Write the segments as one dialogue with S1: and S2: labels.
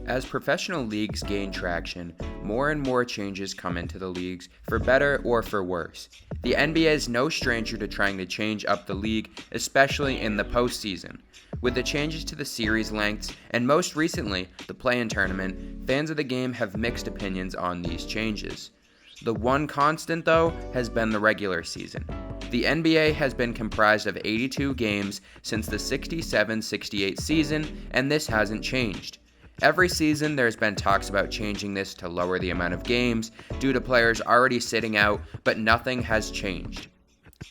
S1: As professional leagues gain traction, more and more changes come into the leagues, for better or for worse. The NBA is no stranger to trying to change up the league, especially in the postseason. With the changes to the series lengths, and most recently, the play-in tournament, fans of the game have mixed opinions on these changes. The one constant, though, has been the regular season. The NBA has been comprised of 82 games since the 67-68 season, and this hasn't changed. Every season, there's been talks about changing this to lower the amount of games due to players already sitting out, but nothing has changed.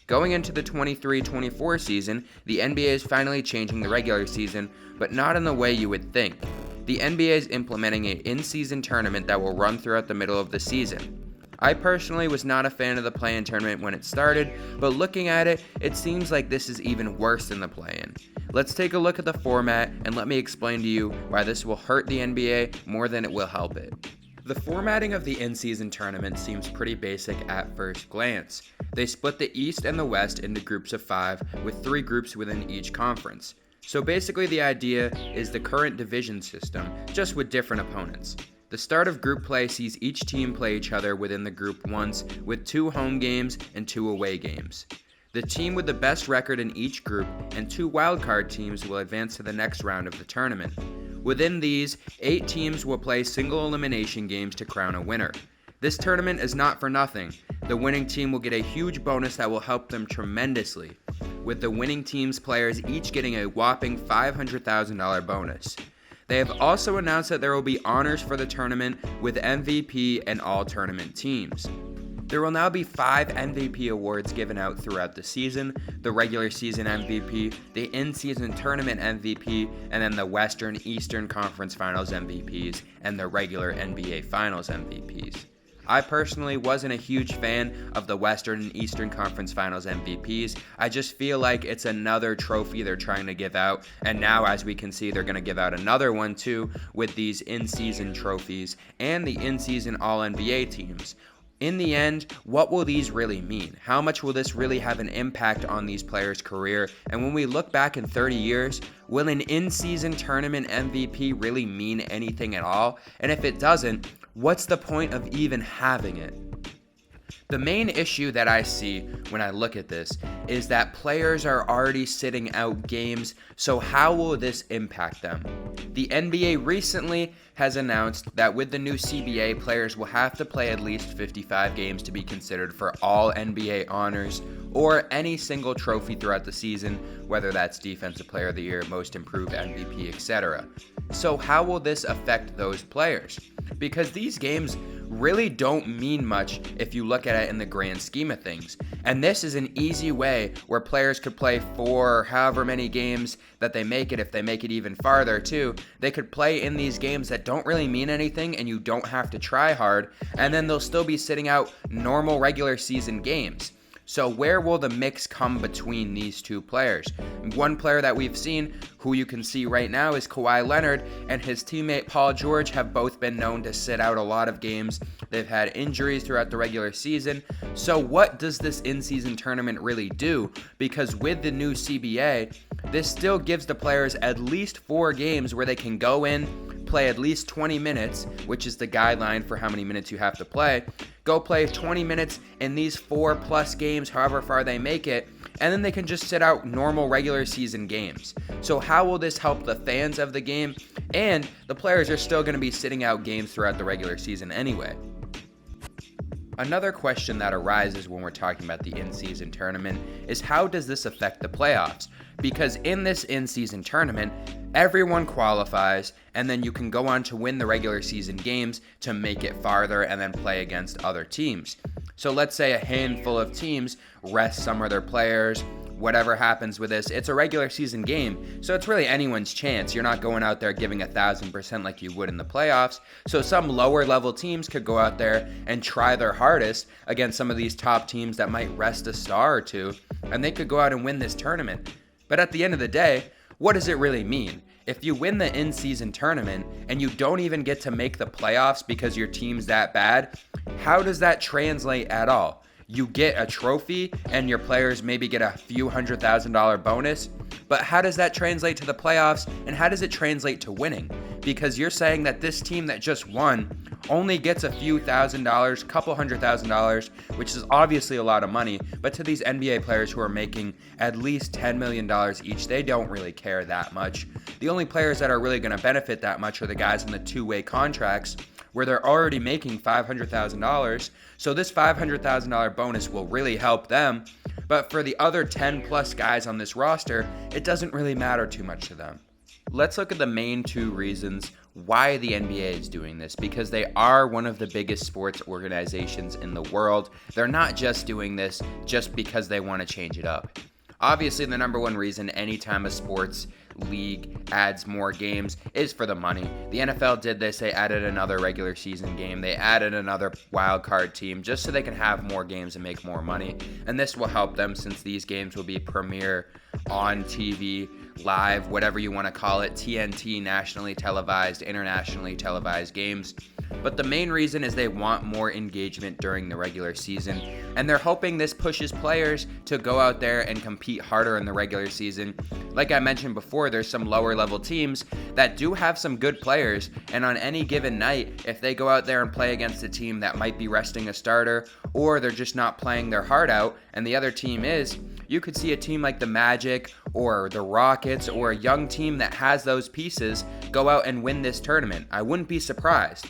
S1: Going into the 23-24 season, the NBA is finally changing the regular season, but not in the way you would think. The NBA is implementing an in-season tournament that will run throughout the middle of the season. I personally was not a fan of the play-in tournament when it started, but looking at it, it seems like this is even worse than the play-in. Let's take a look at the format and let me explain to you why this will hurt the NBA more than it will help it. The formatting of the in-season tournament seems pretty basic at first glance. They split the East and the West into groups of 5, with 3 groups within each conference. So basically the idea is the current division system, just with different opponents. The start of group play sees each team play each other within the group once, with 2 home games and 2 away games. The team with the best record in each group and 2 wildcard teams will advance to the next round of the tournament. Within these, 8 teams will play single elimination games to crown a winner. This tournament is not for nothing. The winning team will get a huge bonus that will help them tremendously, with the winning team's players each getting a whopping $500,000 bonus. They have also announced that there will be honors for the tournament with MVP and all tournament teams. There will now be 5 MVP awards given out throughout the season: the regular season MVP, the in-season tournament MVP, and then the Western Eastern Conference Finals MVPs and the regular NBA Finals MVPs. I personally wasn't a huge fan of the Western and Eastern Conference Finals MVPs. I just feel like it's another trophy they're trying to give out, and now as we can see, they're going to give out another one too with these in-season trophies and the in-season All-NBA teams. In the end, what will these really mean? How much will this really have an impact on these players' career? And when we look back in 30 years, will an in-season tournament MVP really mean anything at all? And if it doesn't, what's the point of even having it? The main issue that I see when I look at this is that players are already sitting out games, so how will this impact them? The NBA recently has announced that with the new CBA, players will have to play at least 55 games to be considered for all NBA honors or any single trophy throughout the season, whether that's Defensive Player of the Year, Most Improved, MVP, etc. So how will this affect those players? Because these games really don't mean much if you look at it in the grand scheme of things. And this is an easy way where players could play 4 or however many games that they make it, if they make it even farther too. They could play in these games that don't really mean anything and you don't have to try hard, and then they'll still be sitting out normal regular season games. So where will the mix come between these 2 players? One player that we've seen, who you can see right now, is Kawhi Leonard, and his teammate Paul George have both been known to sit out a lot of games. They've had injuries throughout the regular season. So what does this in-season tournament really do? Because with the new CBA, this still gives the players at least 4 games where they can go in, play at least 20 minutes, which is the guideline for how many minutes you have to play. Go play 20 minutes in these 4+ games, however far they make it, and then they can just sit out normal regular season games. So how will this help the fans of the game? And the players are still going to be sitting out games throughout the regular season anyway. Another question that arises when we're talking about the in-season tournament is how does this affect the playoffs? Because in this in-season tournament, everyone qualifies, and then you can go on to win the regular season games to make it farther and then play against other teams. So let's say a handful of teams rest some of their players. Whatever happens with this, it's a regular season game, so it's really anyone's chance. You're not going out there giving 1,000% like you would in the playoffs. So some lower level teams could go out there and try their hardest against some of these top teams that might rest a star or 2, and they could go out and win this tournament. But at the end of the day, what does it really mean? If you win the in-season tournament and you don't even get to make the playoffs because your team's that bad, how does that translate at all? You get a trophy and your players maybe get a few $100,000 bonus, but how does that translate to the playoffs, and how does it translate to winning? because you're saying that this team that just won only gets a few $1,000s, couple $100,000, which is obviously a lot of money, but to these NBA players who are making at least $10 million each, they don't really care that much. The only players that are really going to benefit that much are the guys in the two-way contracts, where they're already making $500,000, so this $500,000 bonus will really help them. But for the other 10 plus guys on this roster, it doesn't really matter too much to them. Let's look at the main two reasons why the NBA is doing this, because they are one of the biggest sports organizations in the world. They're not just doing this just because they want to change it up. Obviously, the number one reason anytime a sports league adds more games is for the money. The NFL did this. They added another regular season game. They added another wild card team just so they can have more games and make more money. And this will help them since these games will be premiere on TV, live, whatever you want to call it, TNT, nationally televised, internationally televised games. But the main reason is they want more engagement during the regular season, and they're hoping this pushes players to go out there and compete harder in the regular season. Like I mentioned before, there's some lower level teams that do have some good players, and on any given night, if they go out there and play against a team that might be resting a starter, or they're just not playing their heart out, and the other team is, you could see a team like the Magic or the Rockets or a young team that has those pieces go out and win this tournament. I wouldn't be surprised.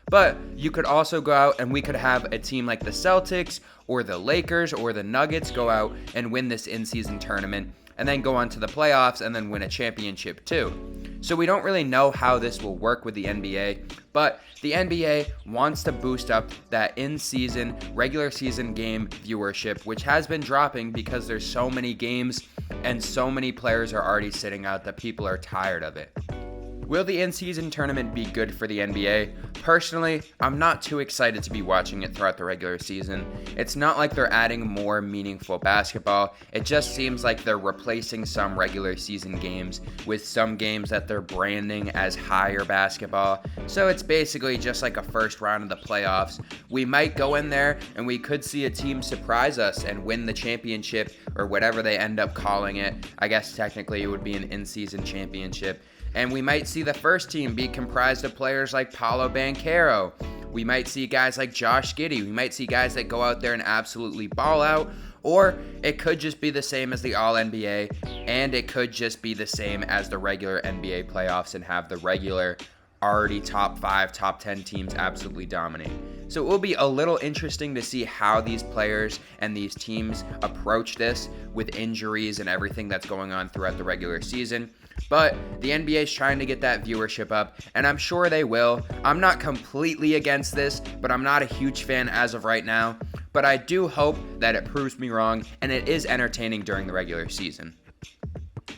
S1: But you could also go out and we could have a team like the Celtics or the Lakers or the Nuggets go out and win this in-season tournament and then go on to the playoffs and then win a championship too. So we don't really know how this will work with the NBA, but the NBA wants to boost up that in-season, regular season game viewership, which has been dropping because there's so many games and so many players are already sitting out that people are tired of it. Will the in-season tournament be good for the NBA? Personally, I'm not too excited to be watching it throughout the regular season. It's not like they're adding more meaningful basketball. It just seems like they're replacing some regular season games with some games that they're branding as higher basketball. So it's basically just like a first round of the playoffs. We might go in there and we could see a team surprise us and win the championship or whatever they end up calling it. I guess technically it would be an in-season championship. And we might see the first team be comprised of players like Paolo Banchero. We might see guys like Josh Giddey. We might see guys that go out there and absolutely ball out. Or it could just be the same as the All-NBA, and it could just be the same as the regular NBA playoffs and have the regular already top 5, top 10 teams absolutely dominate. So it will be a little interesting to see how these players and these teams approach this with injuries and everything that's going on throughout the regular season. But the NBA is trying to get that viewership up, and I'm sure they will. I'm not completely against this, but I'm not a huge fan as of right now. But I do hope that it proves me wrong, and it is entertaining during the regular season.